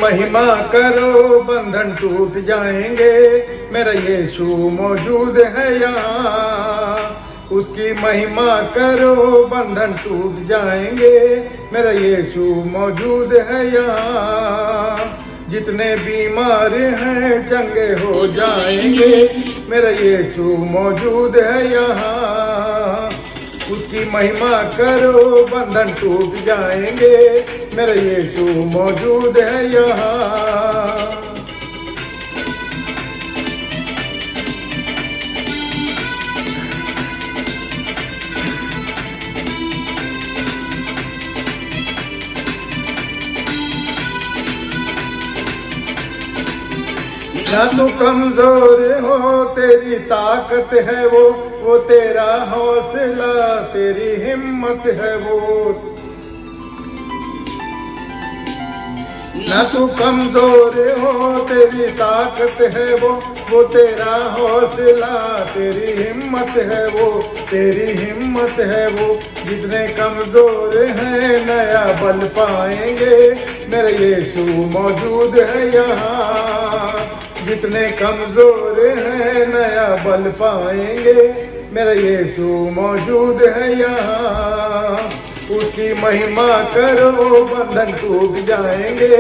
महिमा करो बंधन टूट जाएंगे, मेरा यीशु मौजूद है यहाँ। उसकी महिमा करो बंधन टूट जाएंगे, मेरा यीशु मौजूद है यहाँ। जितने बीमार हैं चंगे हो जाएंगे, मेरा यीशु मौजूद है यहाँ। उसकी महिमा करो बंधन टूट जाएंगे, मेरा यीशु मौजूद है यहाँ। ना तू कमजोर हो, तेरी ताकत है वो तेरा हौसला, तेरी हिम्मत है वो। ना तू कमजोर हो, तेरी ताकत है वो तेरा हौसला, तेरी हिम्मत है वो, तेरी हिम्मत है वो। जितने कमजोर हैं नया बल पाएंगे, मेरा यीशु मौजूद है यहाँ। जितने कमजोर हैं नया बल पाएंगे, मेरा यीशु मौजूद है यहाँ। उसकी महिमा करो बंधन टूट जाएंगे,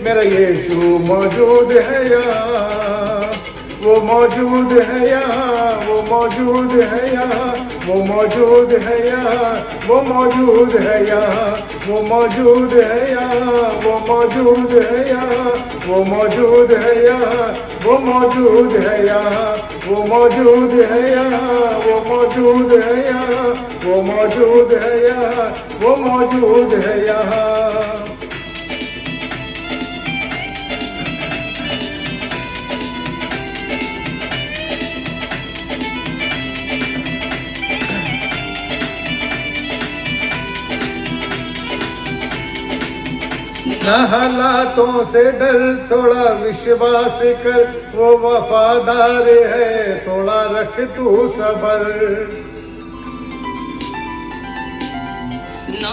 मेरा यीशु मौजूद है यहाँ। वो मौजूद है यहाँ, वो मौजूद है यहाँ, वो मौजूद है यहाँ, वो मौजूद है यहाँ, वो मौजूद है यहाँ, वो मौजूद है यहाँ, वो मौजूद है यहाँ, वो मौजूद है यहाँ, वो मौजूद है यहाँ, वो मौजूद है यहाँ, वो मौजूद है यहाँ, वो मौजूद है यहाँ। न हालातों से डर, थोड़ा विश्वास कर, वो वफादार है, थोड़ा रख तू सबर।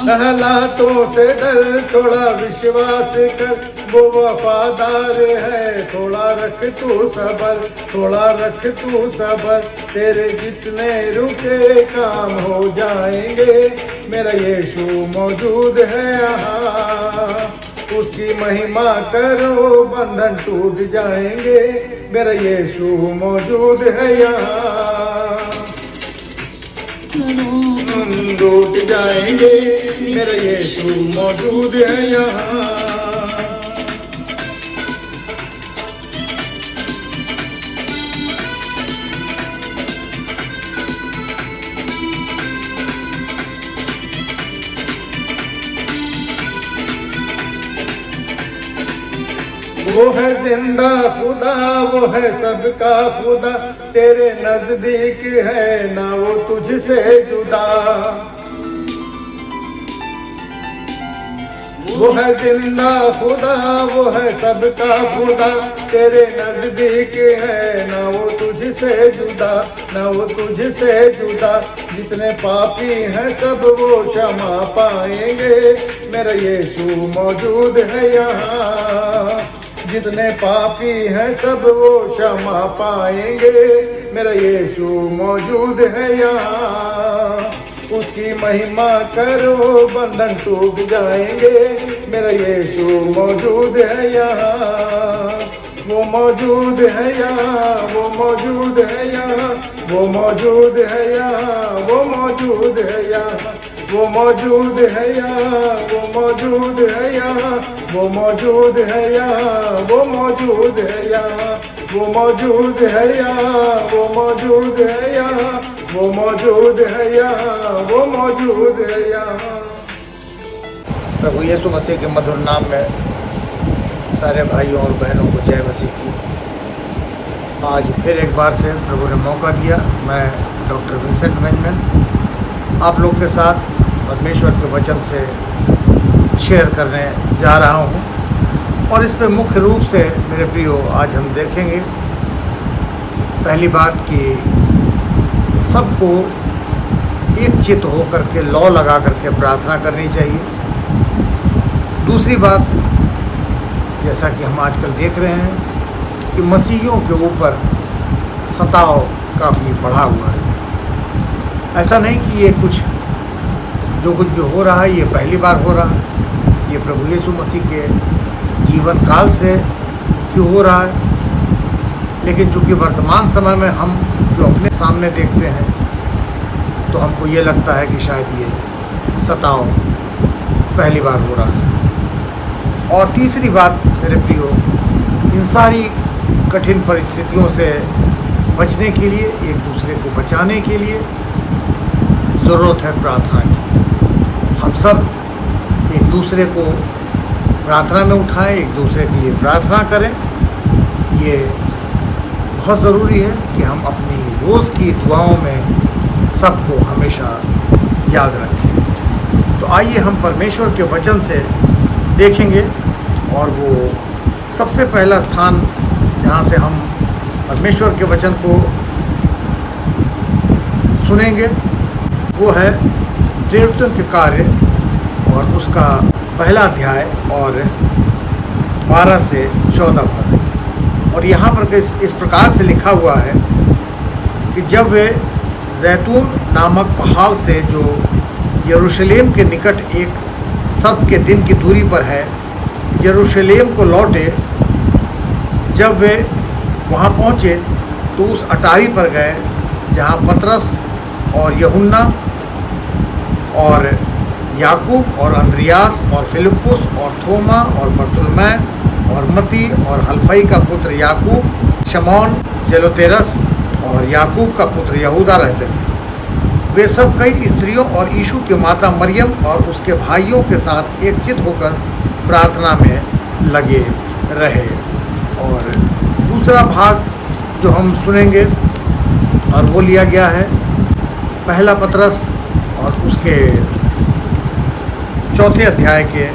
न हालातों से डर, थोड़ा विश्वास कर, वो वफादार है, थोड़ा रख तू सबर, थोड़ा रख तू सबर। तेरे जितने रुके काम हो जाएंगे, मेरा यीशु मौजूद है यहाँ। उसकी महिमा करो बंधन टूट जाएंगे, मेरा यीशु मौजूद है यहाँ। टूट जाएंगे, मेरा यीशु मौजूद है यहाँ। वो है जिंदा खुदा, वो है सबका खुदा, तेरे नजदीक है ना वो तुझसे जुदा। वो है जिंदा खुदा, वो है सबका खुदा, तेरे नजदीक है ना वो तुझसे जुदा, ना वो तुझसे जुदा। जितने पापी हैं सब वो क्षमा पाएंगे, मेरा यीशु मौजूद है यहाँ। जितने पापी हैं सब वो क्षमा पाएंगे, मेरा यीशु मौजूद है यहाँ। उसकी महिमा करो बंधन टूट जाएंगे, मेरा यीशु मौजूद है यहाँ। वो मौजूद है यहाँ, वो मौजूद है यहाँ, वो मौजूद है यहाँ, वो मौजूद है यहाँ, वो मौजूद है यहाँ, वो मौजूद है यहाँ, वो मौजूद है यहाँ, वो मौजूद है यहाँ, वो मौजूद है यहाँ, वो मौजूद है यहाँ, वो मौजूद है यहाँ, वो मौजूद है यहाँ। प्रभु यीशु मसीह के मधुर नाम में सारे भाइयों और बहनों को जय मसीह की। आज फिर एक बार से प्रभु ने मौका दिया, मैं डॉक्टर विंसेंट बेंजामिन आप लोग के साथ परमेश्वर के वचन से शेयर करने जा रहा हूँ। और इस पे मुख्य रूप से मेरे प्रियो आज हम देखेंगे पहली बात कि सबको एक चित्त होकर के लौ लगा करके प्रार्थना करनी चाहिए। दूसरी बात जैसा कि हम आजकल देख रहे हैं कि मसीहियों के ऊपर सताव काफ़ी बढ़ा हुआ है। ऐसा नहीं कि ये कुछ भी हो रहा है ये पहली बार हो रहा है, ये प्रभु यीशु मसीह के जीवन काल से क्यों हो रहा है। लेकिन चूँकि वर्तमान समय में हम जो अपने सामने देखते हैं तो हमको ये लगता है कि शायद ये सताव पहली बार हो रहा है। और तीसरी बात मेरे प्रियो, इन सारी कठिन परिस्थितियों से बचने के लिए, एक दूसरे को बचाने के लिए ज़रूरत है प्रार्थना की। हम सब एक दूसरे को प्रार्थना में उठाएं, एक दूसरे के लिए प्रार्थना करें। ये बहुत ज़रूरी है कि हम अपनी रोज़ की दुआओं में सबको हमेशा याद रखें। तो आइए हम परमेश्वर के वचन से देखेंगे, और वो सबसे पहला स्थान जहाँ से हम परमेश्वर के वचन को सुनेंगे वो है प्रेरितों के कार्य और उसका पहला अध्याय और 12 से 14 पद। और यहाँ पर इस प्रकार से लिखा हुआ है कि जब वे जैतून नामक पहाड़ से जो यरूशलेम के निकट एक सब्त के दिन की दूरी पर है यरूशलेम को लौटे, जब वे वहाँ पहुँचे तो उस अटारी पर गए जहाँ पतरस और यूहन्ना और याकूब और अंद्रियास और फिलिप्पुस और थोमा और बरतुल्मै और मती और हल्फई का पुत्र याकूब, शमौन जेलोतेरस और याकूब का पुत्र यहूदा रहते थे। वे सब कई स्त्रियों और यीशु की माता मरियम और उसके भाइयों के साथ एकचित होकर प्रार्थना में लगे रहे। और दूसरा भाग जो हम सुनेंगे और वो लिया गया है पहला पतरस और उसके चौथे अध्याय के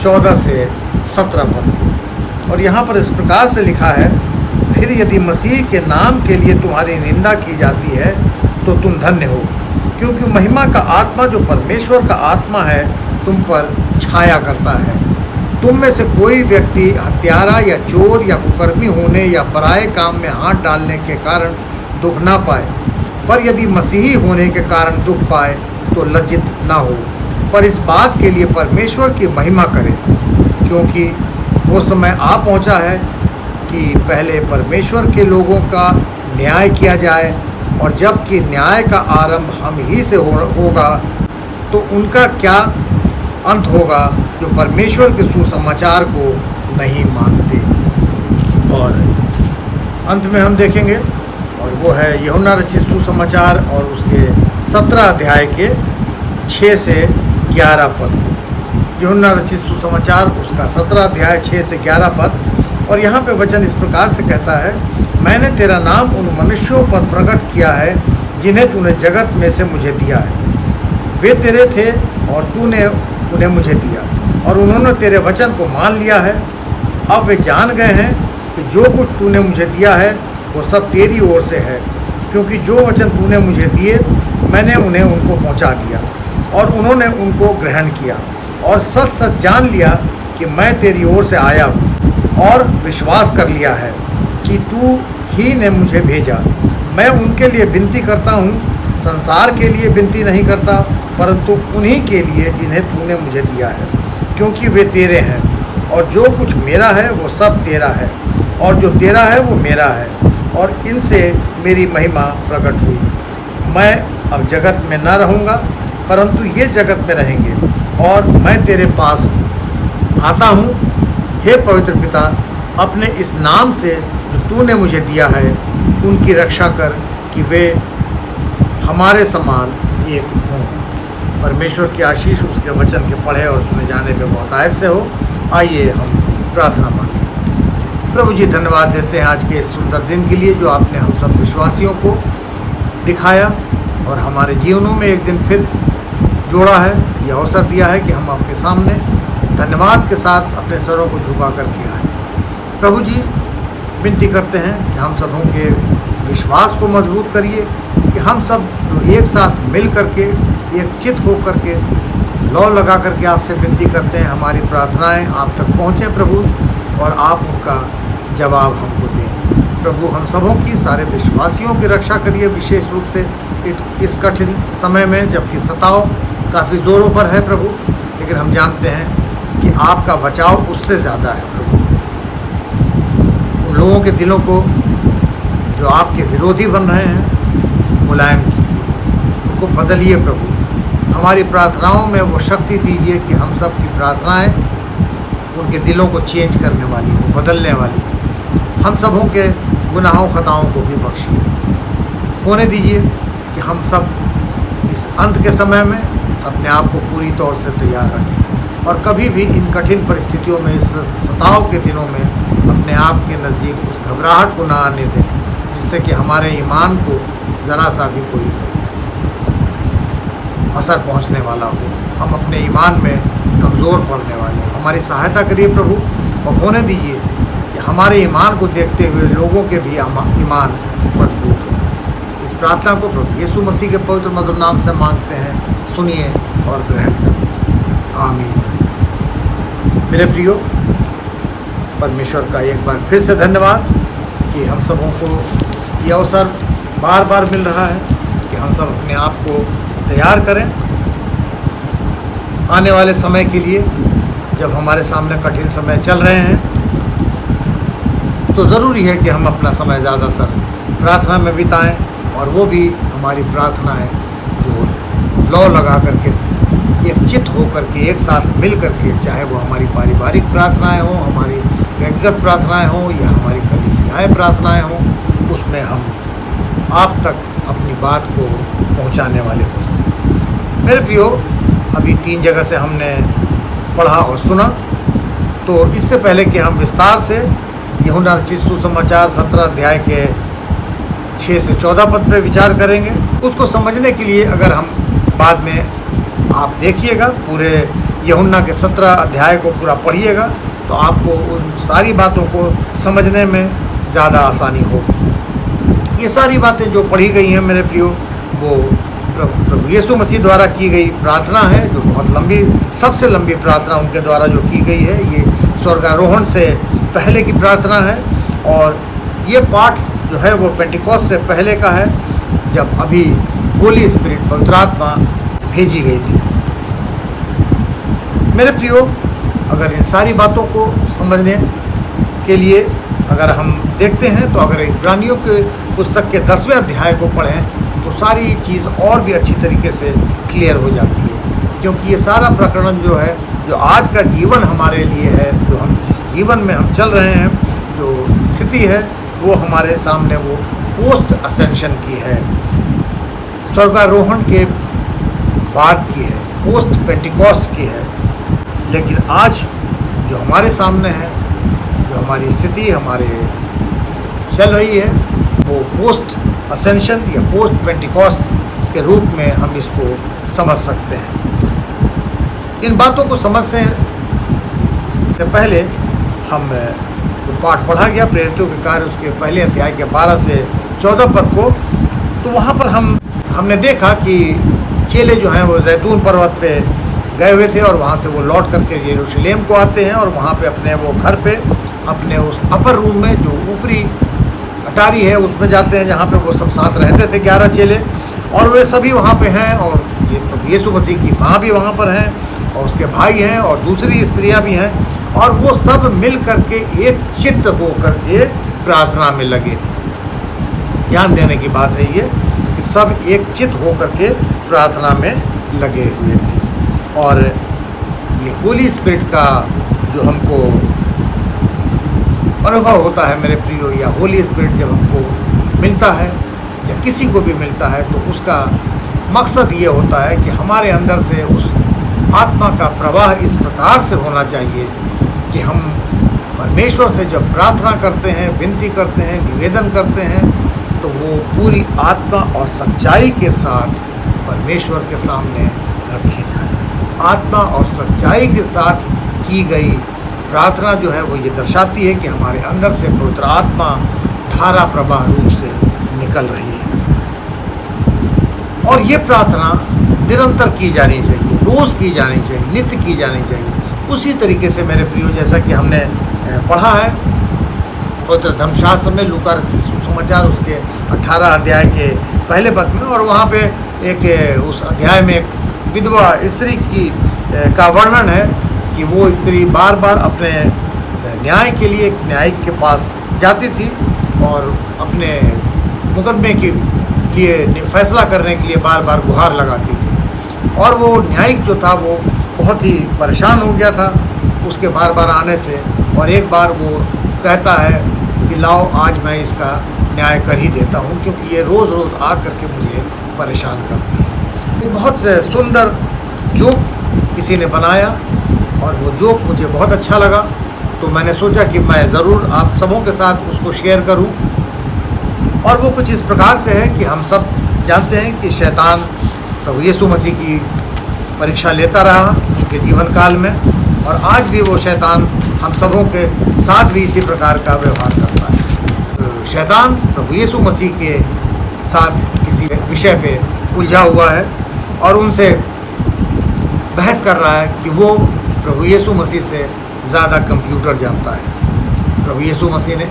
14 से 17 पद। और यहाँ पर इस प्रकार से लिखा है, फिर यदि मसीह के नाम के लिए तुम्हारी निंदा की जाती है तो तुम धन्य हो, क्योंकि महिमा का आत्मा जो परमेश्वर का आत्मा है तुम पर छाया करता है। तुम में से कोई व्यक्ति हत्यारा या चोर या कुकर्मी होने या पराये काम में हाथ डालने के कारण दुख ना पाए, पर यदि मसीही होने के कारण दुख पाए तो लज्जित ना हो, पर इस बात के लिए परमेश्वर की महिमा करे, क्योंकि वो समय आ पहुंचा है कि पहले परमेश्वर के लोगों का न्याय किया जाए, और जबकि न्याय का आरंभ हम ही से होगा तो उनका क्या अंत होगा जो परमेश्वर के सुसमाचार को नहीं मानते। और अंत में हम देखेंगे और वो है यूहन्ना रचित सुसमाचार और उसके 17 अध्याय के 6 से 11 पद। यूहन्ना रचित सुसमाचार उसका 17 अध्याय 6 से 11 पद। और यहाँ पे वचन इस प्रकार से कहता है, मैंने तेरा नाम उन मनुष्यों पर प्रकट किया है जिन्हें तूने जगत में से मुझे दिया है। वे तेरे थे और तूने उन्हें मुझे दिया, और उन्होंने तेरे वचन को मान लिया है। अब वे जान गए हैं कि जो कुछ तूने मुझे दिया है वो सब तेरी ओर से है, क्योंकि जो वचन तूने मुझे दिए मैंने उन्हें उनको पहुंचा दिया, और उन्होंने उनको ग्रहण किया, और सच सच जान लिया कि मैं तेरी ओर से आया हूँ, और विश्वास कर लिया है कि तू ही ने मुझे भेजा। मैं उनके लिए विनती करता हूँ, संसार के लिए विनती नहीं करता, परंतु उन्हीं के लिए जिन्हें तूने मुझे दिया है, क्योंकि वे तेरे हैं, और जो कुछ मेरा है वो सब तेरा है, और जो तेरा है वो मेरा है, और इनसे मेरी महिमा प्रकट हुई। मैं अब जगत में न रहूँगा, परंतु ये जगत में रहेंगे, और मैं तेरे पास आता हूँ। हे पवित्र पिता, अपने इस नाम से जो तूने मुझे दिया है उनकी रक्षा कर कि वे हमारे समान एक हों। परमेश्वर की आशीष उसके वचन के पढ़े और सुने जाने में बहुत आयत से हो। आइए हम प्रार्थना मांगें। प्रभु जी, धन्यवाद देते हैं आज के इस सुंदर दिन के लिए जो आपने हम सब विश्वासियों को दिखाया और हमारे जीवनों में एक दिन फिर जोड़ा है, यह अवसर दिया है कि हम आपके सामने धन्यवाद के साथ अपने सरों को झुका करके आए। प्रभु जी, विनती करते हैं कि हम सबों के विश्वास को मजबूत करिए, कि हम सब जो एक साथ मिल करके एक चित हो करके लौ लगा करके आपसे विनती करते हैं, हमारी प्रार्थनाएं आप तक पहुँचें प्रभु, और आप उनका जवाब हमको दें। प्रभु हम सबों की, सारे विश्वासियों की रक्षा करिए, विशेष रूप से इस कठिन समय में, जबकि सताव काफ़ी ज़ोरों पर है प्रभु, लेकिन हम जानते हैं कि आपका बचाव उससे ज़्यादा है प्रभु। उन लोगों के दिलों को जो आपके विरोधी बन रहे हैं मुलायम कीजिए, उनको बदलिए प्रभु। हमारी प्रार्थनाओं में वो शक्ति दीजिए कि हम सब की प्रार्थनाएं उनके दिलों को चेंज करने वाली हो, बदलने वाली हो। हम सबों के गुनाहों खताओं को भी बख्शिए। होने दीजिए कि हम सब इस अंत के समय में अपने आप को पूरी तौर से तैयार रखें और कभी भी इन कठिन परिस्थितियों में, इस सताव के दिनों में अपने आप के नज़दीक उस घबराहट को ना आने दें जिससे कि हमारे ईमान को ज़रा सा भी कोई असर पहुंचने वाला हो, हम अपने ईमान में कमज़ोर पड़ने वाले हो। हमारी सहायता करिए प्रभु, और होने दीजिए कि हमारे ईमान को देखते हुए लोगों के भी ईमान मजबूत हो। इस प्रार्थना को प्रभु यीशु मसीह के पवित्र मधुर नाम से मांगते हैं, सुनिए और ग्रहण करिए। आमीन। मेरे प्रियो, परमेश्वर का एक बार फिर से धन्यवाद कि हम सबों को ये अवसर बार बार मिल रहा है कि हम सब अपने आप को तैयार करें आने वाले समय के लिए। जब हमारे सामने कठिन समय चल रहे हैं तो ज़रूरी है कि हम अपना समय ज़्यादातर प्रार्थना में बिताएं, और वो भी हमारी प्रार्थनाएं जो लौ लगा करके, एक चित हो करके, एक साथ मिल करके, चाहे वो हमारी पारिवारिक प्रार्थनाएं हों, हमारी व्यक्तिगत प्रार्थनाएं हों या हमारी कलीसियाई प्रार्थनाएं हों, उसमें हम आप तक अपनी बात को पहुंचाने वाले हो सकें। मेरे प्रियो, अभी 3 जगह से हमने पढ़ा और सुना, तो इससे पहले कि हम विस्तार से यूहन्ना रचित सुसमाचार 17 अध्याय के 6 से 14 पद पे विचार करेंगे। उसको समझने के लिए अगर हम बाद में आप देखिएगा, पूरे यूहन्ना के 17 अध्याय को पूरा पढ़िएगा, तो आपको उन सारी बातों को समझने में ज़्यादा आसानी होगी। ये सारी बातें जो पढ़ी गई हैं मेरे प्रियो, वो प्रभु यीशु मसीह द्वारा की गई प्रार्थना है, जो बहुत लंबी, सबसे लंबी प्रार्थना उनके द्वारा जो की गई है। ये स्वर्गारोहण से पहले की प्रार्थना है, और ये पाठ जो है वो पेंटिकॉस्ट से पहले का है, जब अभी होली स्पिरिट, पवित्र आत्मा भेजी गई थी। मेरे प्रियो, अगर इन सारी बातों को समझने के लिए अगर हम देखते हैं, तो अगर इब्रानियों के पुस्तक के 10वें अध्याय को पढ़ें तो सारी चीज़ और भी अच्छी तरीके से क्लियर हो जाती है, क्योंकि ये सारा प्रकरण जो है, जो आज का जीवन हमारे लिए है, जो हम जिस जीवन में हम चल रहे हैं, जो स्थिति है, वो हमारे सामने वो पोस्ट असेंशन की है, स्वर्गारोहण के बाद की है, पोस्ट पेंटिकॉस्ट की है। लेकिन आज जो हमारे सामने है, जो हमारी स्थिति हमारे चल रही है, वो पोस्ट असेंशन या पोस्ट पेंटिकॉस्ट के रूप में हम इसको समझ सकते हैं। इन बातों को समझने से पहले हम जो पाठ पढ़ा गया प्रेरितों के कार्य, उसके पहले अध्याय के 12 से 14 पद को, तो वहाँ पर हमने देखा कि चेले जो हैं वो जैतून पर्वत पे गए हुए थे, और वहाँ से वो लौट करके यरूशलेम को आते हैं, और वहाँ पे अपने वो घर पे, अपने उस अपर रूम में जो ऊपरी अटारी है उसमें जाते हैं, जहाँ पे वो सब साथ रहते थे 11 चेले, और वे सभी वहाँ पे हैं, और ये तो यीशु मसीह की माँ भी वहाँ पर हैं, और उसके भाई हैं, और दूसरी स्त्रियाँ भी हैं, और वो सब मिल करके एक चित्त हो करके प्रार्थना में लगे। ध्यान देने की बात है ये कि सब एक चित्त हो करके प्रार्थना में लगे हुए थे। और ये होली स्पिरिट का जो हमको अनुभव होता है मेरे प्रियो, या होली स्पिरिट जब हमको मिलता है या किसी को भी मिलता है, तो उसका मकसद ये होता है कि हमारे अंदर से उस आत्मा का प्रवाह इस प्रकार से होना चाहिए कि हम परमेश्वर से जब प्रार्थना करते हैं, विनती करते हैं, निवेदन करते हैं, तो वो पूरी आत्मा और सच्चाई के साथ परमेश्वर के सामने रखे जाए। आत्मा और सच्चाई के साथ की गई प्रार्थना जो है वो ये दर्शाती है कि हमारे अंदर से पवित्र आत्मा धारा प्रवाह रूप से निकल रही है। और ये प्रार्थना निरंतर की जानी चाहिए, रोज़ की जानी चाहिए, नित्य की जानी चाहिए। उसी तरीके से मेरे प्रियो, जैसा कि हमने पढ़ा है पवित्र धर्मशास्त्र में, लूका रचित सुसमाचार उसके 18 अध्याय के पहले पद में, और वहाँ पे एक उस अध्याय में एक विधवा स्त्री की का वर्णन है कि वो स्त्री बार बार अपने न्याय के लिए एक न्यायिक के पास जाती थी और अपने मुकदमे के लिए फैसला करने के लिए बार बार गुहार लगाती थी, और वो न्यायिक जो था वो बहुत ही परेशान हो गया था उसके बार बार आने से, और एक बार वो कहता है कि लाओ आज मैं इसका न्याय कर ही देता हूँ, क्योंकि ये रोज़ रोज़ आ करके मुझे परेशान करती है। ये बहुत सुंदर जोक किसी ने बनाया और वो जोक मुझे बहुत अच्छा लगा, तो मैंने सोचा कि मैं ज़रूर आप सबों के साथ उसको शेयर करूं। और वो कुछ इस प्रकार से है कि हम सब जानते हैं कि शैतान प्रभु यीशु मसीह की परीक्षा लेता रहा उनके जीवन काल में, और आज भी वो शैतान हम सबों के साथ भी इसी प्रकार का व्यवहार करता है। तो शैतान प्रभु यीशु मसीह के साथ किसी विषय पे उलझा हुआ है और उनसे बहस कर रहा है कि वो प्रभु यीशु मसीह से ज़्यादा कंप्यूटर जानता है। प्रभु यीशु मसीह ने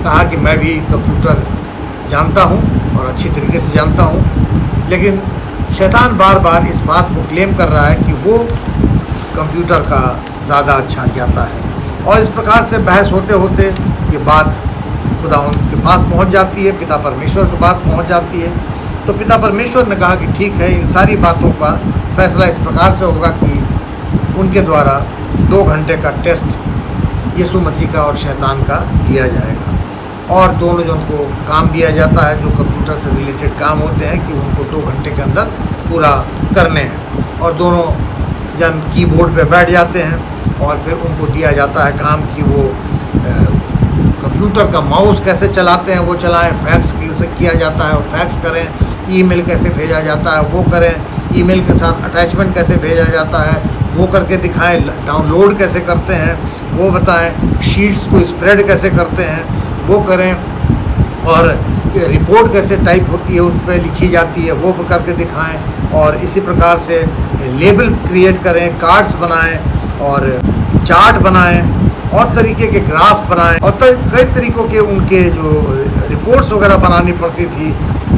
कहा कि मैं भी कंप्यूटर जानता हूँ और अच्छी तरीके से जानता हूँ, लेकिन शैतान बार बार इस बात को क्लेम कर रहा है कि वो कंप्यूटर का ज़्यादा अच्छा ज्ञाता है, और इस प्रकार से बहस होते होते ये बात खुदा उनके पास पहुँच जाती है, पिता परमेश्वर के पास पहुँच जाती है। तो पिता परमेश्वर ने कहा कि ठीक है, इन सारी बातों का फैसला इस प्रकार से होगा कि उनके द्वारा 2 घंटे का टेस्ट यीशु मसीह का और शैतान का लिया जाएगा, और दोनों जन को काम दिया जाता है जो कंप्यूटर से रिलेटेड काम होते हैं कि उनको 2 घंटे के अंदर पूरा करने हैं, और दोनों जन कीबोर्ड पे बैठ जाते हैं और फिर उनको दिया जाता है काम कि वो कंप्यूटर का माउस कैसे चलाते हैं वो चलाएं, फैक्स कैसे किया जाता है वो फैक्स करें, ईमेल कैसे भेजा जाता है वो करें, ईमेल के साथ अटैचमेंट कैसे भेजा जाता है वो करके दिखाएं, डाउनलोड कैसे करते हैं वो बताएं, शीट्स को स्प्रेड कैसे करते हैं वो करें, और रिपोर्ट कैसे टाइप होती है उस पर लिखी जाती है वो करके दिखाएं, और इसी प्रकार से लेबल क्रिएट करें, कार्ड्स बनाएं और चार्ट बनाएं और तरीके के ग्राफ बनाएं, और कई तरीक़ों के उनके जो रिपोर्ट्स वगैरह बनानी पड़ती थी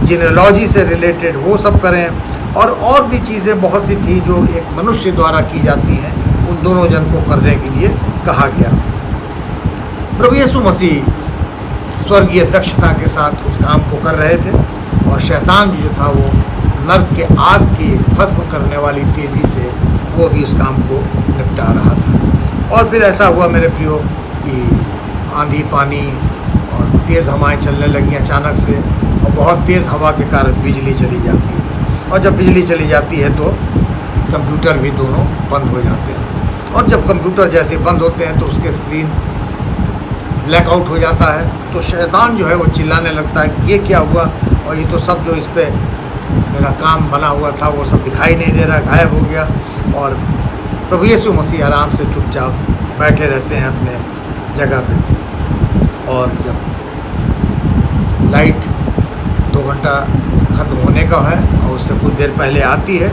जीनेलॉजी से रिलेटेड वो सब करें, और भी चीज़ें बहुत सी थी जो एक मनुष्य द्वारा की जाती हैं, उन दोनों जन को करने के लिए कहा गया। प्रभु यीशु मसीह स्वर्गीय दक्षता के साथ उस काम को कर रहे थे, और शैतान जो था वो नर्क के आग की भस्म करने वाली तेज़ी से वो भी उस काम को निपटा रहा था। और फिर ऐसा हुआ मेरे प्रियो कि आंधी पानी और तेज़ हवाएं चलने लगी अचानक से, और बहुत तेज़ हवा के कारण बिजली चली जाती है, और जब बिजली चली जाती है तो कंप्यूटर भी दोनों बंद हो जाते हैं, और जब कंप्यूटर जैसे बंद होते हैं तो उसके स्क्रीन ब्लैकआउट हो जाता है। तो शैतान जो है वो चिल्लाने लगता है कि ये क्या हुआ, और ये तो सब जो इस पर मेरा काम बना हुआ था वो सब दिखाई नहीं दे रहा, गायब हो गया। और प्रभु यीशु मसीह आराम से चुपचाप बैठे रहते हैं अपने जगह पे, और जब लाइट 2 घंटा ख़त्म होने का है और उससे कुछ देर पहले आती है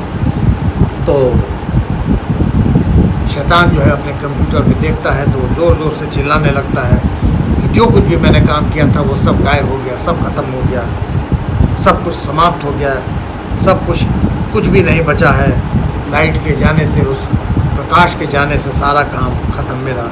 तो शैतान जो है अपने कंप्यूटर पे देखता है तो ज़ोर ज़ोर से चिल्लाने लगता है कि जो कुछ भी मैंने काम किया था वो सब गायब हो गया, सब खत्म हो गया, सब कुछ समाप्त हो गया, सब कुछ भी नहीं बचा है। लाइट के जाने से, उस प्रकाश के जाने से सारा काम ख़त्म, मेरा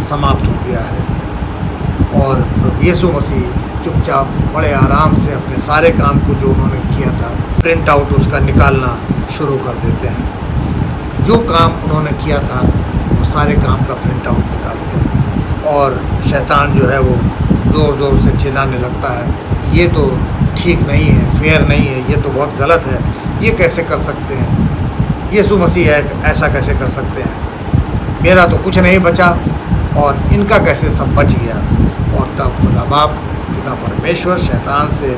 समाप्त हो गया है। और यीशु मसीह चुपचाप बड़े आराम से अपने सारे काम को जो उन्होंने किया था प्रिंट आउट उसका निकालना शुरू कर देते हैं। जो काम उन्होंने किया था वो सारे काम का प्रिंट आउट निकालते हैं, और शैतान जो है वो ज़ोर ज़ोर से चिल्लाने लगता है, ये तो ठीक नहीं है, फेयर नहीं है, ये तो बहुत गलत है, ये कैसे कर सकते हैं, यीशु मसीह है ऐसा कैसे कर सकते हैं, मेरा तो कुछ नहीं बचा और इनका कैसे सब बच गया। और तब खुदा बाप पिता परमेश्वर शैतान से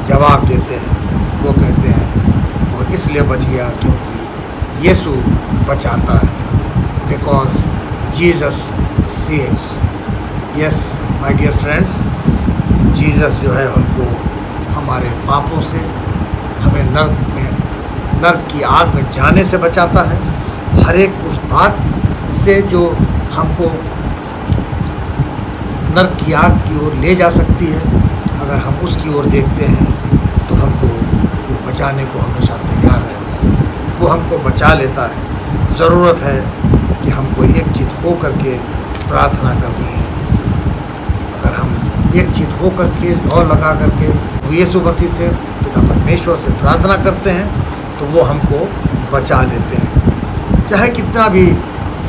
जवाब देते हैं, वो कहते हैं वो इसलिए बच गया क्योंकि यीशु बचाता है, because Jesus saves. Yes my dear friends, Jesus जो है हमको हमारे पापों से, हमें नर्क की आग में जाने से बचाता है, हर एक उस बात से जो हमको नर्क की आग की ओर ले जा सकती है। अगर हम उसकी ओर देखते हैं तो हमको वो बचाने को हमेशा तैयार रहता है, वो हमको बचा लेता है। ज़रूरत है कि हमको एकचित हो करके प्रार्थना करनी है। अगर हम एकचित हो करके लौ लगा करके यीशु मसीह से, पिता परमेश्वर से प्रार्थना करते हैं तो वो हमको बचा लेते हैं। चाहे कितना भी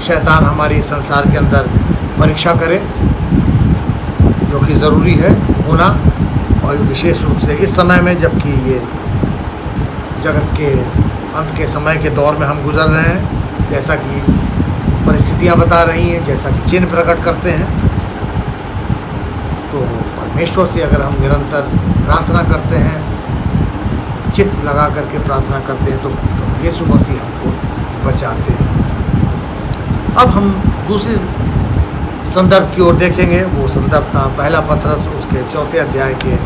शैतान हमारी संसार के अंदर परीक्षा करे, जो कि ज़रूरी है होना, और विशेष रूप से इस समय में जबकि ये जगत के अंत के समय के दौर में हम गुजर रहे हैं, जैसा कि परिस्थितियां बता रही हैं, जैसा कि चिन्ह प्रकट करते हैं, तो परमेश्वर से अगर हम निरंतर प्रार्थना करते हैं, चित्त लगा करके प्रार्थना करते हैं, तो यीशु मसीह हमको बचाते हैं। अब हम दूसरे संदर्भ की ओर देखेंगे। वो संदर्भ था पहला पत्रस उसके 4 अध्याय के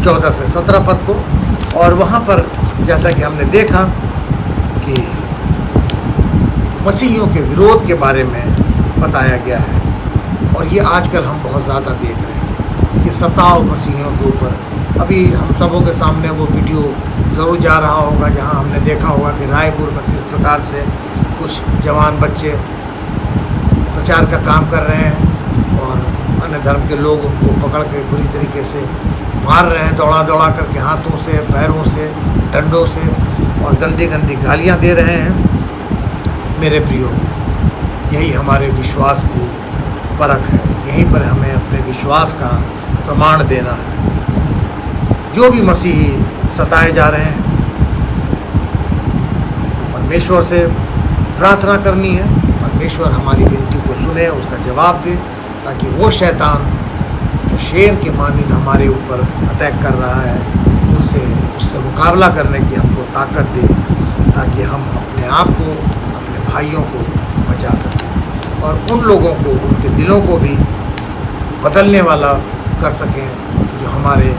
14 से 17 पद को, और वहाँ पर जैसा कि हमने देखा कि मसीहियों के विरोध के बारे में बताया गया है। और ये आजकल हम बहुत ज़्यादा देख रहे हैं कि सताव मसीहियों के ऊपर। अभी हम सबों के सामने वो वीडियो ज़रूर जा रहा होगा जहाँ हमने देखा होगा कि रायपुर में किस प्रकार से कुछ जवान बच्चे प्रचार का काम कर रहे हैं और अन्य धर्म के लोग उनको पकड़ के बुरी तरीके से मार रहे हैं, दौड़ा दौड़ा करके हाथों से, पैरों से, डंडों से, और गंदी गंदी गालियां दे रहे हैं। मेरे प्रियो, यही हमारे विश्वास की परख है। यहीं पर हमें अपने विश्वास का प्रमाण देना है। जो भी मसीही सताए जा रहे हैं, तो परमेश्वर से प्रार्थना करनी है, परमेश्वर हमारी विनती को सुने, उसका जवाब दे, ताकि वो शैतान जो शेर के मानिंद हमारे ऊपर अटैक कर रहा है, उससे मुकाबला करने की हमको ताकत दे, ताकि हम अपने आप को, अपने भाइयों को बचा सकें और उन लोगों को, उनके दिलों को भी बदलने वाला कर सकें जो हमारे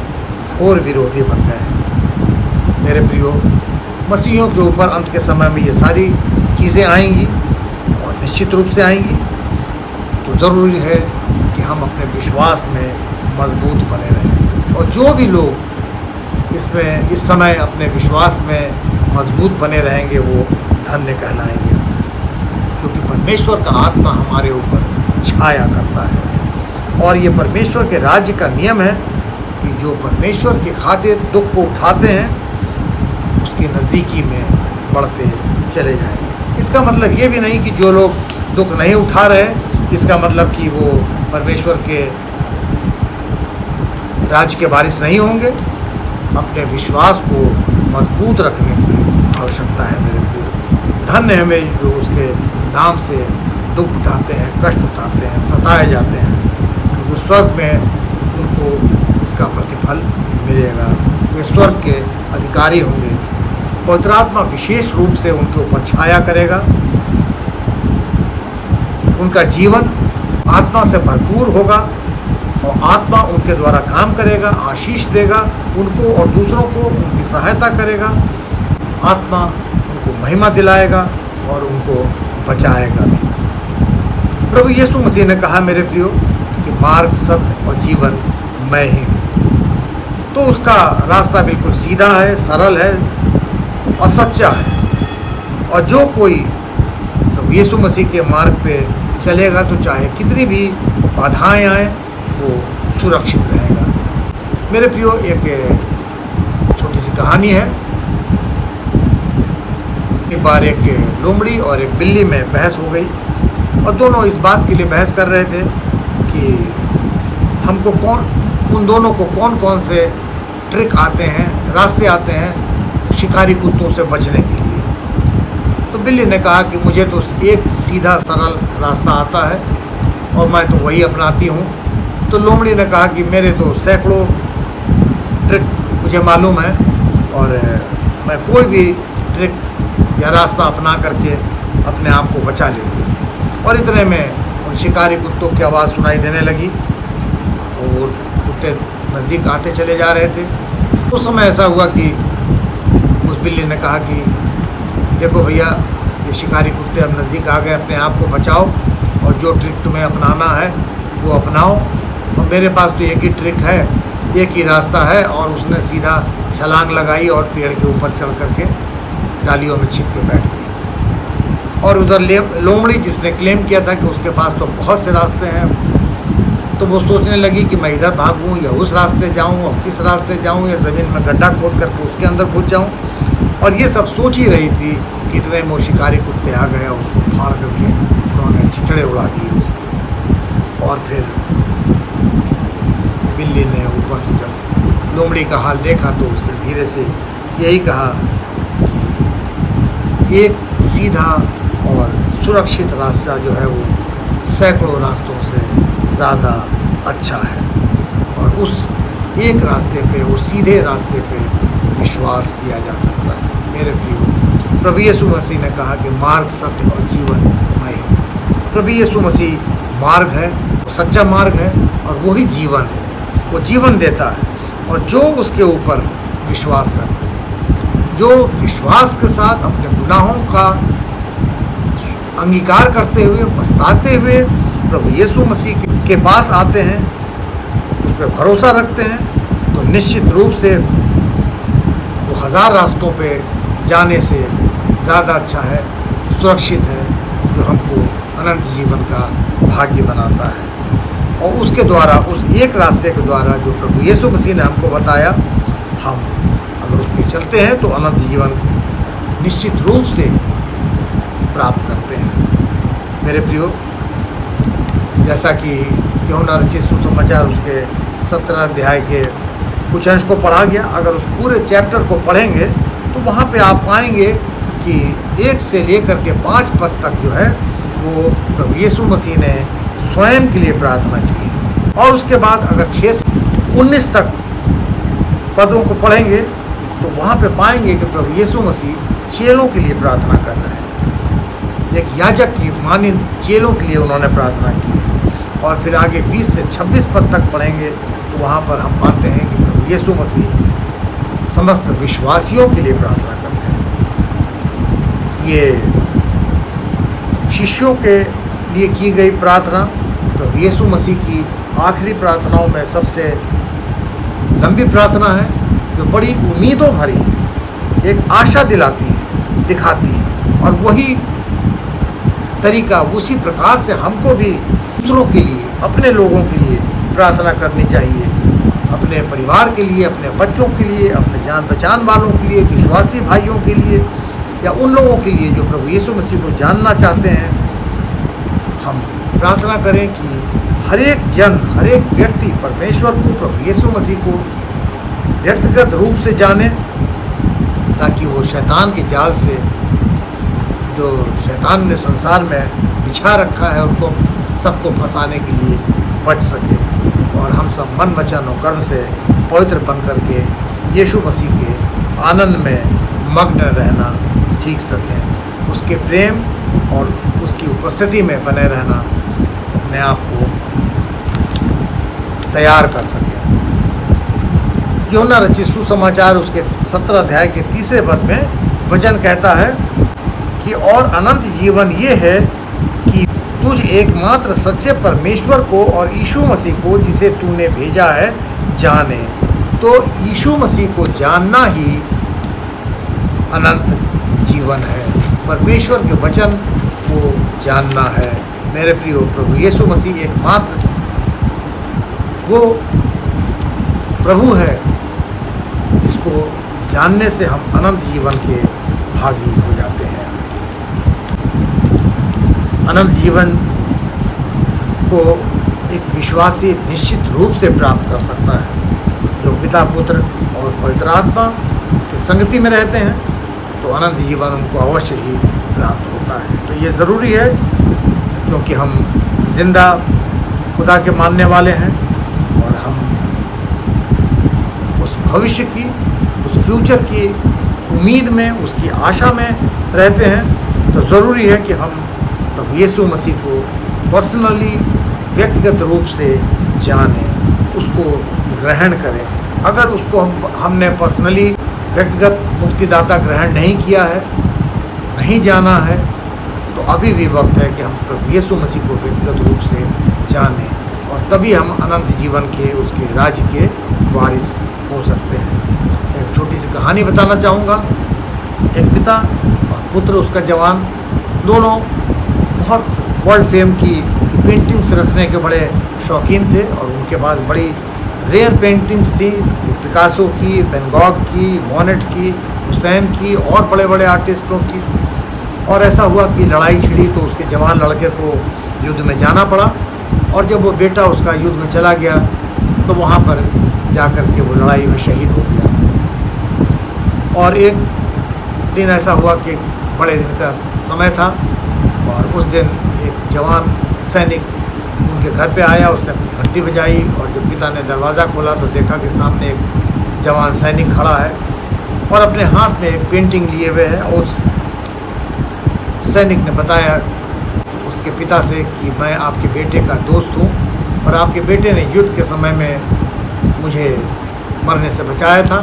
घोर विरोधी बन गए हैं। मेरे प्रियो, मसीहियों के ऊपर अंत के समय में ये सारी चीज़ें आएंगी और निश्चित रूप से आएंगी, तो ज़रूरी है कि हम अपने विश्वास में मजबूत बने रहें। और जो भी लोग इस समय अपने विश्वास में मजबूत बने रहेंगे वो धन्य कहलाएंगे, क्योंकि परमेश्वर का आत्मा हमारे ऊपर छाया करता है। और ये परमेश्वर के राज्य का नियम है कि जो परमेश्वर की खातिर दुख को उठाते हैं, उसकी नज़दीकी में बढ़ते चले जाएंगे। इसका मतलब ये भी नहीं कि जो लोग दुख नहीं उठा रहे, इसका मतलब कि वो परमेश्वर के राज्य के वारिस नहीं होंगे। अपने विश्वास को मजबूत रखने की आवश्यकता है मेरे प्रिय। धन्य है वे जो उसके नाम से दुख उठाते हैं, कष्ट उठाते हैं, सताए जाते हैं, क्योंकि स्वर्ग में उनको इसका प्रतिफल मिलेगा। वे स्वर्ग के अधिकारी होंगे। पवित्र आत्मा विशेष रूप से उनके ऊपर छाया करेगा। उनका जीवन आत्मा से भरपूर होगा और आत्मा उनके द्वारा काम करेगा, आशीष देगा उनको और दूसरों को, उनकी सहायता करेगा। आत्मा उनको महिमा दिलाएगा और उनको बचाएगा भी। प्रभु यीशु मसीह ने कहा मेरे प्रियो कि मार्ग, सत्य और जीवन मैं ही हूँ। तो उसका रास्ता बिल्कुल सीधा है, सरल है और सच्चा है। और जो कोई प्रभु यीशु मसीह के मार्ग पे चलेगा तो चाहे कितनी भी बाधाएं आए वो सुरक्षित रहेगा। मेरे प्रियो, एक छोटी सी कहानी है। एक बार एक लोमड़ी और एक बिल्ली में बहस हो गई और दोनों इस बात के लिए बहस कर रहे थे कि हमको उन दोनों को कौन कौन से ट्रिक आते हैं, रास्ते आते हैं शिकारी कुत्तों से बचने के लिए। तो बिल्ली ने कहा कि मुझे तो एक सीधा सरल रास्ता आता है और मैं तो वही अपनाती हूँ। तो लोमड़ी ने कहा कि मेरे तो सैकड़ों ट्रिक मुझे मालूम है और मैं कोई भी ट्रिक या रास्ता अपना करके अपने आप को बचा लेती हूँ। और इतने में उन शिकारी कुत्तों की आवाज़ सुनाई देने लगी और वो कुत्ते नज़दीक आते चले जा रहे थे। उस समय ऐसा हुआ कि उस बिल्ली ने कहा कि देखो भैया, ये शिकारी कुत्ते अब नज़दीक आ गए, अपने आप को बचाओ। और जो ट्रिक तुम्हें अपनाना है वो अपनाओ। और मेरे पास तो एक ही ट्रिक है, एक ही रास्ता है। और उसने सीधा छलांग लगाई और पेड़ के ऊपर चढ़ करके डालियों में छिप के बैठ गई। और उधर लोमड़ी जिसने क्लेम किया था कि उसके पास तो बहुत से रास्ते हैं, तो वो सोचने लगी कि मैं इधर भागूं या उस रास्ते जाऊं, और किस रास्ते जाऊं, या ज़मीन में गड्ढा खोद करके उसके अंदर घुस जाऊं। और ये सब सोच ही रही थी कि इतने में शिकारी कुत्ते आ गए, उसको फाड़ करके उन्होंने चिचड़े उड़ा दिए उसके। और फिर बिल्ली ने ऊपर से जब लोमड़ी का हाल देखा तो उसने धीरे से यही कहा कि एक सीधा और सुरक्षित रास्ता जो है वो सैकड़ों रास्तों से ज़्यादा अच्छा है। और उस एक रास्ते पे, वो सीधे रास्ते पे विश्वास किया जा सकता है। मेरे प्रियो, प्रभु यीशु मसीह ने कहा कि मार्ग, सत्य और जीवन मैं हूँ। प्रभु यीशु मसीह मार्ग है, वो सच्चा मार्ग है, और वही जीवन है। वो जीवन देता है। और जो उसके ऊपर विश्वास करते हैं, जो विश्वास के साथ अपने गुनाहों का अंगीकार करते हुए, पछताते हुए प्रभु यीशु मसीह के पास आते हैं, उस पर भरोसा रखते हैं, तो निश्चित रूप से वो 1000 रास्तों पे जाने से ज़्यादा अच्छा है, सुरक्षित है, जो हमको अनंत जीवन का भाग्य बनाता है। और उसके द्वारा, उस एक रास्ते के द्वारा जो प्रभु यीशु मसीह ने हमको बताया, हम अगर उस पर चलते हैं तो अनंत जीवन निश्चित रूप से प्राप्त करते हैं। मेरे प्रियो, जैसा कि यूहन्ना रचित सुसमाचार उसके 17 अध्याय के कुछ अंश को पढ़ा गया, अगर उस पूरे चैप्टर को पढ़ेंगे तो वहाँ पे आप पाएंगे कि 1 से लेकर के 5 पद तक जो है वो प्रभु यीशु मसीह ने स्वयं के लिए प्रार्थना की है। और उसके बाद अगर 6 से 19 तक पदों को पढ़ेंगे तो वहाँ पे पाएंगे कि प्रभु यीशु मसीह चेलों के लिए प्रार्थना कर रहे हैं। एक याजक की मानिंद चेलों के लिए उन्होंने प्रार्थना की है। और फिर आगे 20 से 26 पद तक पढ़ेंगे तो वहाँ पर हम पाते हैं कि प्रभु यीशु मसीह समस्त विश्वासियों के लिए प्रार्थना करते हैं। ये शिष्यों के लिए की गई प्रार्थना प्रभु यीशु मसीह की आखिरी प्रार्थनाओं में सबसे लंबी प्रार्थना है, जो बड़ी उम्मीदों भरी है, एक आशा दिलाती है, दिखाती है। और वही तरीका, उसी प्रकार से हमको भी दूसरों के लिए, अपने लोगों के लिए प्रार्थना करनी चाहिए, अपने परिवार के लिए, अपने बच्चों के लिए, अपने जान पहचान वालों के लिए, विश्वासी भाइयों के लिए, या उन लोगों के लिए जो प्रभु यीशु मसीह को जानना चाहते हैं। हम प्रार्थना करें कि हर एक जन, हर एक व्यक्ति परमेश्वर को, प्रभु यीशु मसीह को व्यक्तिगत रूप से जाने, ताकि वो शैतान के जाल से, जो शैतान ने संसार में बिछा रखा है, उनको सबको फंसाने के लिए बच सके। और हम सब मन, वचन और कर्म से पवित्र बन करके यीशु मसीह के आनंद में मग्न रहना सीख सकें, उसके प्रेम और उसकी उपस्थिति में बने रहना, अपने आप को तैयार कर सकें। यूहन्ना रचित सुसमाचार उसके 17 अध्याय के 3 पद में वचन कहता है कि और अनंत जीवन ये है कि तुझ एकमात्र सच्चे परमेश्वर को और यीशु मसीह को, जिसे तूने भेजा है, जाने। तो यीशु मसीह को जानना ही अनंत जीवन है, परमेश्वर के वचन को जानना है। मेरे प्रियो, प्रभु यीशु मसीह एकमात्र वो प्रभु है जिसको जानने से हम अनंत जीवन के भागी हो जाते हैं। अनंत जीवन को एक विश्वासी निश्चित रूप से प्राप्त कर सकता है, जो पिता, पुत्र और पवित्र आत्मा की संगति में रहते हैं, तो अनंत जीवन उनको अवश्य ही प्राप्त होता है। तो ये ज़रूरी है, क्योंकि हम जिंदा खुदा के मानने वाले हैं, और हम उस भविष्य की, उस फ्यूचर की उम्मीद में, उसकी आशा में रहते हैं। तो ज़रूरी है कि हम प्रभु यीशु मसीह को पर्सनली, व्यक्तिगत रूप से जानें, उसको ग्रहण करें। अगर उसको हमने पर्सनली, व्यक्तिगत मुक्तिदाता ग्रहण नहीं किया है, नहीं जाना है, तो तो अभी भी वक्त है कि हम प्रभु यीशु मसीह को व्यक्तिगत रूप से जानें, और तभी हम अनंत जीवन के उसके राज्य के वारिस हो सकते हैं। एक छोटी सी कहानी बताना चाहूँगा। एक पिता और पुत्र, उसका जवान, दोनों बहुत वर्ल्ड फेम की पेंटिंग्स रखने के बड़े शौकीन थे, और उनके पास बड़ी रेयर पेंटिंग्स थी, पिकासो की, वैन गॉग की, मोनेट की, हुसैन की और बड़े बड़े आर्टिस्टों की। और ऐसा हुआ कि लड़ाई छिड़ी तो उसके जवान लड़के को युद्ध में जाना पड़ा, और जब वो बेटा उसका युद्ध में चला गया तो वहाँ पर जाकर के वो लड़ाई में शहीद हो गया। और एक दिन ऐसा हुआ कि बड़े दिन का समय था, और उस दिन एक जवान सैनिक उनके घर पे आया, उसने घंटी बजाई, और जब पिता ने दरवाज़ा खोला तो देखा कि सामने एक जवान सैनिक खड़ा है और अपने हाथ में एक पेंटिंग लिए हुए है। उस सैनिक ने बताया उसके पिता से कि मैं आपके बेटे का दोस्त हूँ, और आपके बेटे ने युद्ध के समय में मुझे मरने से बचाया था,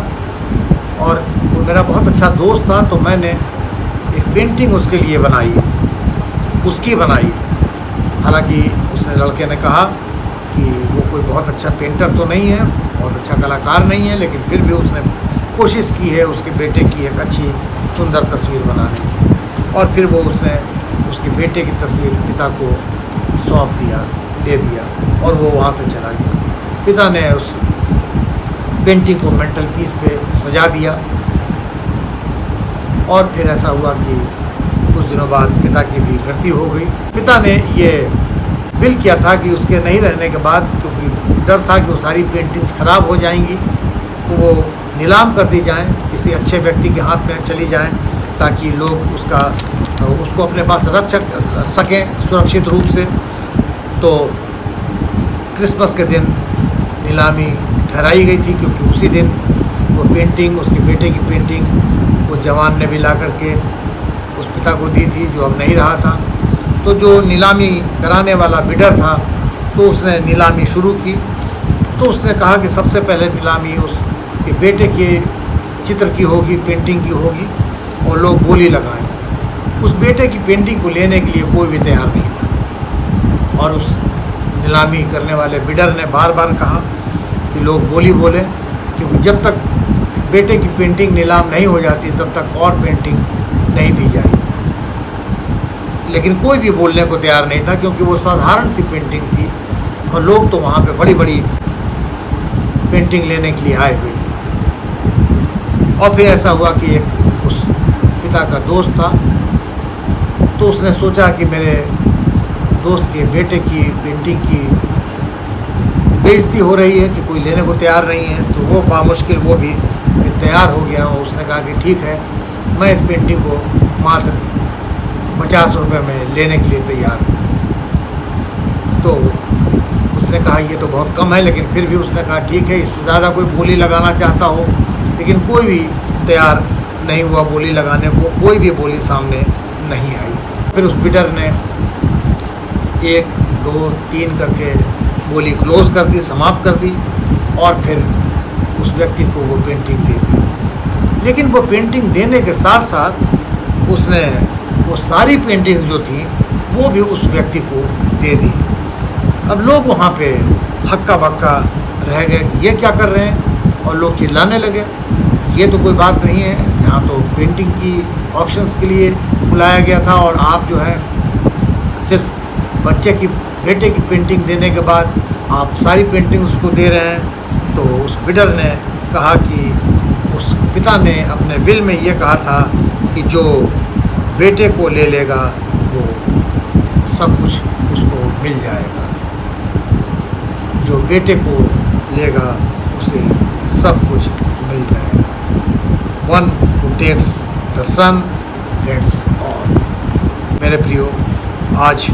और वो मेरा बहुत अच्छा दोस्त था, तो मैंने एक पेंटिंग उसके लिए बनाई, उसकी बनाई। हालांकि उसने, लड़के ने कहा कि वो कोई बहुत अच्छा पेंटर तो नहीं है, बहुत अच्छा कलाकार नहीं है, लेकिन फिर भी उसने कोशिश की है उसके बेटे की एक अच्छी सुंदर तस्वीर बनाने की। और फिर वो उसने उसके बेटे की तस्वीर पिता को सौंप दिया, दे दिया, और वो वहाँ से चला गया। पिता ने उस पेंटिंग को मेंटल पीस पे सजा दिया, और फिर ऐसा हुआ कि कुछ दिनों बाद पिता की भी मृत्यु हो गई। पिता ने ये विल किया था कि उसके नहीं रहने के बाद, क्योंकि डर था कि वो सारी पेंटिंग्स खराब हो जाएंगी, तो वो नीलाम कर दी जाएं, किसी अच्छे व्यक्ति के हाथ में चली जाएं, ताकि लोग उसको अपने पास रख सकें सुरक्षित रूप से। तो क्रिसमस के दिन नीलामी ठहराई गई थी, क्योंकि उसी दिन वो पेंटिंग, उसके बेटे की पेंटिंग उस जवान ने भी ला करके उस पिता को दी थी, जो अब नहीं रहा था। तो जो नीलामी कराने वाला बिडर था, तो उसने नीलामी शुरू की। तो उसने कहा कि सबसे पहले नीलामी उसके बेटे के चित्र की होगी, पेंटिंग की होगी, और लोग बोली लगाएं। उस बेटे की पेंटिंग को लेने के लिए कोई भी तैयार नहीं था, और उस नीलामी करने वाले बिडर ने बार बार कहा कि लोग बोली बोलें, क्योंकि जब तक बेटे की पेंटिंग नीलाम नहीं हो जाती तब तक और पेंटिंग नहीं दी जाएगी। लेकिन कोई भी बोलने को तैयार नहीं था, क्योंकि वो साधारण सी पेंटिंग थी, और लोग तो वहाँ पे बड़ी बड़ी पेंटिंग लेने के लिए आए हुए थे। और फिर ऐसा हुआ कि एक उस पिता का दोस्त था, तो उसने सोचा कि मेरे दोस्त के बेटे की पेंटिंग की बेइज्जती हो रही है कि कोई लेने को तैयार नहीं है, तो वो बामुश्किल वो भी तैयार हो गया, और उसने कहा कि ठीक है, मैं इस पेंटिंग को मात्र 50 रुपये में लेने के लिए तैयार हूँ। तो उसने कहा ये तो बहुत कम है, लेकिन फिर भी उसने कहा ठीक है, इससे ज़्यादा कोई बोली लगाना चाहता हो, लेकिन कोई भी तैयार नहीं हुआ बोली लगाने को, कोई भी बोली सामने नहीं आई। फिर उस बिडर ने 1, 2, 3 करके बोली क्लोज कर दी, समाप्त कर दी, और फिर उस व्यक्ति को वो पेंटिंग दे दी। लेकिन वो पेंटिंग देने के साथ साथ उसने वो सारी पेंटिंग जो थी वो भी उस व्यक्ति को दे दी। अब लोग वहाँ पे हक्का बक्का रह गए, ये क्या कर रहे हैं, और लोग चिल्लाने लगे, ये तो कोई बात नहीं है, यहाँ तो पेंटिंग की ऑक्शंस के लिए बुलाया गया था, और आप जो है सिर्फ बेटे की पेंटिंग देने के बाद आप सारी पेंटिंग उसको दे रहे हैं। तो उस बिडर ने कहा कि उस पिता ने अपने विल में ये कहा था कि जो बेटे को ले लेगा वो सब कुछ उसको मिल जाएगा, जो बेटे को लेगा उसे सब कुछ मिल जाएगा। One who takes the son gets all। मेरे प्रियो, आज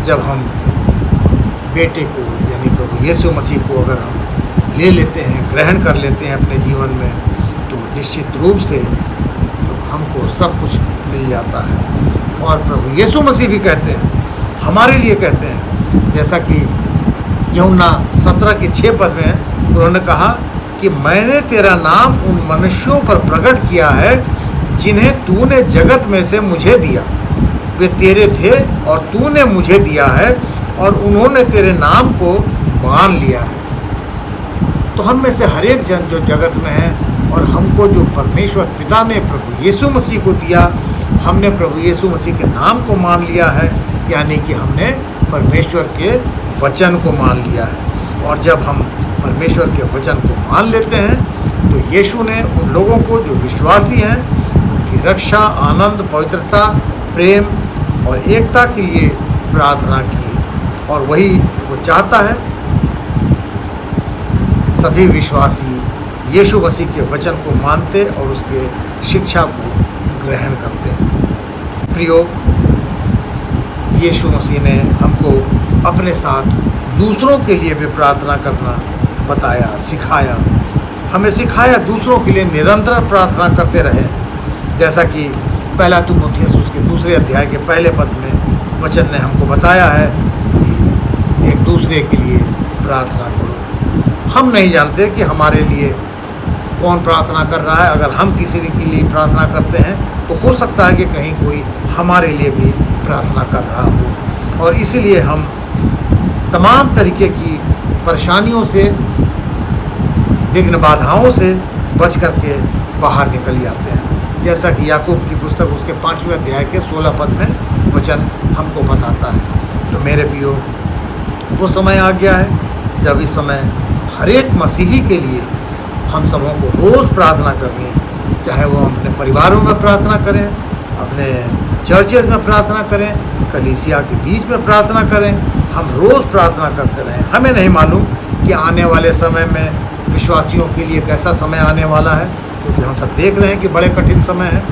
जब हम बेटे को यानी प्रभु यीशु मसीह को अगर हम ले लेते हैं, ग्रहण कर लेते हैं अपने जीवन में, तो निश्चित रूप से हमको सब कुछ मिल जाता है। और प्रभु यीशु मसीह भी कहते हैं, हमारे लिए कहते हैं, जैसा कि यूहन्ना 17 के 6 पद में उन्होंने कहा कि मैंने तेरा नाम उन मनुष्यों पर प्रकट किया है जिन्हें तूने जगत में से मुझे दिया। वे तेरे थे और तूने मुझे दिया है और उन्होंने तेरे नाम को मान लिया है। तो हम में से हर एक जन जो जगत में है और हमको जो परमेश्वर पिता ने प्रभु यीशु मसीह को दिया, हमने प्रभु यीशु मसीह के नाम को मान लिया है, यानी कि हमने परमेश्वर के वचन को मान लिया है। और जब हम परमेश्वर के वचन को मान लेते हैं तो यीशु ने उन लोगों को जो विश्वासी हैं उनकी रक्षा, आनंद, पवित्रता, प्रेम और एकता के लिए प्रार्थना की। और वही वो चाहता है, सभी विश्वासी यीशु मसीह के वचन को मानते और उसके शिक्षा को ग्रहण करते। प्रियो, यीशु मसीह ने हमको अपने साथ दूसरों के लिए भी प्रार्थना करना बताया, सिखाया। हमें सिखाया दूसरों के लिए निरंतर प्रार्थना करते रहे। जैसा कि पहला तीमुथियुस उसके 2 अध्याय के पहले पद में वचन ने हमको बताया है कि एक दूसरे के लिए प्रार्थना करो। हम नहीं जानते कि हमारे लिए कौन प्रार्थना कर रहा है। अगर हम किसी के लिए प्रार्थना करते हैं तो हो सकता है कि कहीं कोई हमारे लिए भी प्रार्थना कर रहा हो। और इसीलिए हम तमाम तरीके की परेशानियों से, विघ्न बाधाओं से बच करके बाहर निकल जाते हैं। जैसा कि याकूब की पुस्तक उसके 5वें अध्याय के 16 पद में वचन हमको बताता है। तो मेरे प्रियो, वो समय आ गया है जब इस समय हर एक मसीही के लिए हम सबों को रोज़ प्रार्थना करनी है। चाहे वो अपने परिवारों में प्रार्थना करें, अपने चर्चेस में प्रार्थना करें, कलीसिया के बीच में प्रार्थना करें। हम रोज़ प्रार्थना करते रहें। हमें नहीं मालूम कि आने वाले समय में विश्वासियों के लिए कैसा समय आने वाला है, क्योंकि हम सब देख रहे हैं कि बड़े कठिन समय है।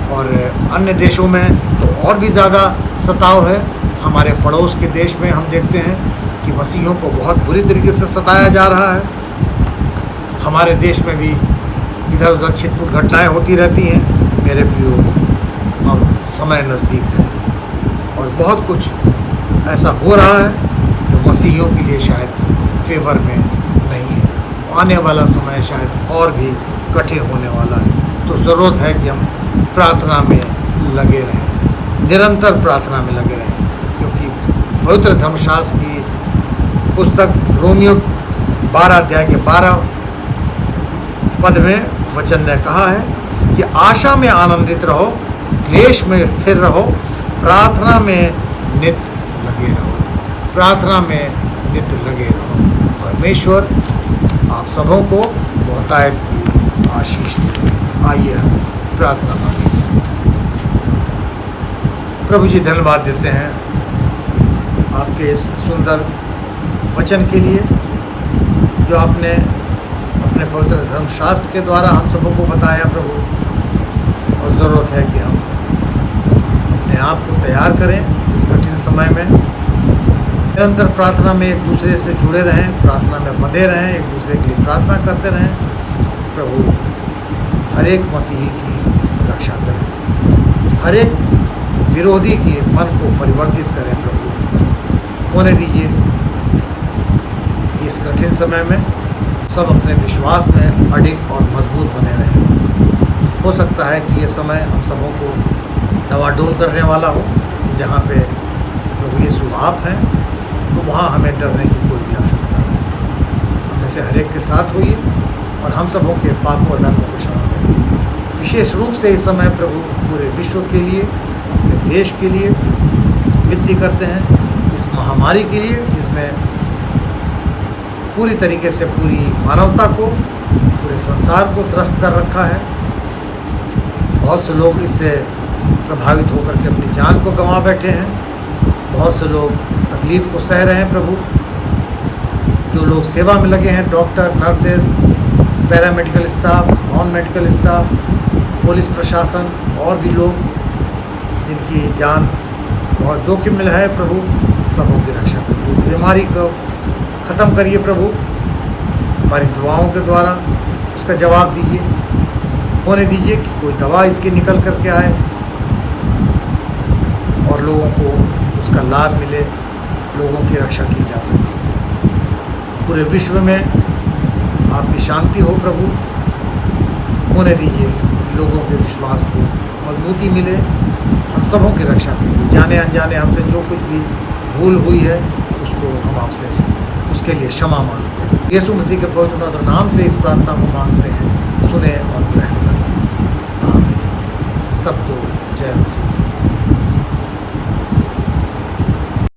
और अन्य देशों में तो और भी ज़्यादा सताव है। हमारे पड़ोस के देश में हम देखते हैं कि मसीहियों को बहुत बुरी तरीके से सताया जा रहा है। हमारे देश में भी इधर उधर छिटपुट घटनाएं होती रहती हैं। मेरे प्रियो, अब समय नज़दीक है और बहुत कुछ ऐसा हो रहा है जो मसीहियों के लिए शायद फेवर में नहीं है। आने वाला समय शायद और भी कठिन होने वाला है। तो ज़रूरत है कि हम प्रार्थना में लगे रहें, निरंतर प्रार्थना में लगे रहें, क्योंकि पवित्र धर्मशास्त्र की पुस्तक रोमियो 12 अध्याय के 12 पद में वचन ने कहा है कि आशा में आनंदित रहो, क्लेश में स्थिर रहो, प्रार्थना में नित्य लगे रहो, प्रार्थना में नित्य लगे रहो। परमेश्वर आप सबों को बहुतायत की आशीष दे। आइए हम प्रार्थना करें। प्रभु जी, धन्यवाद देते हैं आपके इस सुंदर वचन के लिए जो आपने अपने पवित्र धर्मशास्त्र के द्वारा हम सबों को बताया प्रभु। और ज़रूरत है कि हम अपने आप को तैयार करें इस कठिन समय में, निरंतर प्रार्थना में एक दूसरे से जुड़े रहें, प्रार्थना में बंधे रहें, एक दूसरे के लिए प्रार्थना करते रहें। प्रभु हर एक मसीही की रक्षा करें, हर एक विरोधी के मन को परिवर्तित करें। प्रभु होने दीजिए इस कठिन समय में सब अपने विश्वास में अडिग और मजबूत बने रहें। हो सकता है कि ये समय हम सबों को डवाडोल करने वाला हो। जहाँ पे प्रभु यीशु आप हैं तो वहाँ हमें डरने की कोई भी आवश्यकता नहीं। हम में से हर एक के साथ होइए और हम सबों के पापों और धर्मों को क्षमा करें। विशेष रूप से इस समय प्रभु पूरे विश्व के लिए, अपने देश के लिए विनती करते हैं, इस महामारी के लिए जिसमें पूरी तरीके से पूरी मानवता को, पूरे संसार को त्रस्त कर रखा है। बहुत से लोग इससे प्रभावित होकर के अपनी जान को गंवा बैठे हैं। बहुत से लोग तकलीफ़ को सह रहे हैं। प्रभु, जो लोग सेवा में लगे हैं, doctor, nurses, paramedical staff, non medical staff, police प्रशासन और भी लोग जिनकी जान बहुत जोखिम में है, प्रभु सबों की रक्षा करिए। इस बीमारी को ख़त्म करिए प्रभु, हमारी दुआओं के द्वारा उसका जवाब दीजिए। होने दीजिए कि कोई दवा इसकी निकल करके आए और लोगों को उसका लाभ मिले, लोगों की रक्षा की जा सके। पूरे विश्व में आपकी शांति हो प्रभु। होने दीजिए, लोगों के विश्वास को मजबूती मिले, हम सबों की रक्षा के लिए जाने अनजाने हमसे जो कुछ भी भूल हुई है उसको हम आपसे उसके लिए क्षमा मांगते हैं। यीशु मसीह के पवित्र मधुर नाम से इस प्रार्थना को मांगते हैं, सुने और ग्रहण करें। आमीन। सबको जय मसीह।